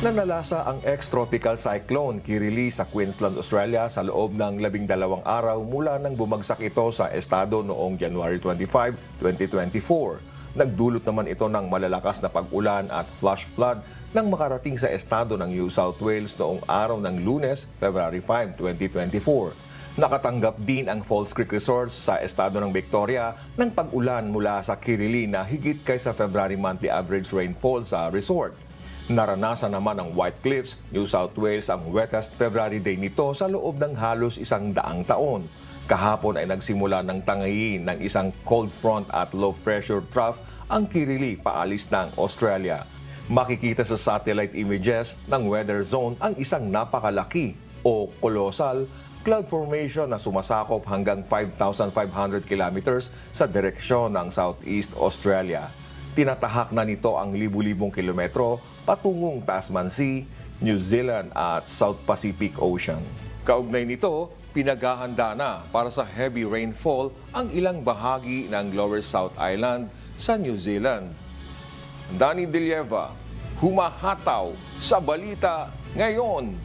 Nanalasa ang ex-tropical cyclone Kirili sa Queensland, Australia sa loob ng 12 araw mula nang bumagsak ito sa estado noong January 25, 2024. Nagdulot naman ito ng malalakas na pag-ulan at flash flood nang makarating sa estado ng New South Wales noong araw ng Lunes, February 5, 2024. Nakatanggap din ang Falls Creek Resorts sa estado ng Victoria ng pag-ulan mula sa Kirili na higit kaysa February monthly average rainfall sa resort. Naranasan naman ng White Cliffs, New South Wales ang wettest February day nito sa loob ng halos 100 taon. Kahapon ay nagsimula ng tangayin ng isang cold front at low pressure trough ang Kirili paalis ng Australia. Makikita sa satellite images ng weather zone ang isang napakalaki o colossal cloud formation na sumasakop hanggang 5,500 kilometers sa direksyon ng Southeast Australia. Tinatahak na nito ang libu-libong kilometro patungong Tasman Sea, New Zealand at South Pacific Ocean. Kaugnay nito, pinaghahanda na para sa heavy rainfall ang ilang bahagi ng Lower South Island sa New Zealand. Danny De Lieva, humahataw sa balita ngayon.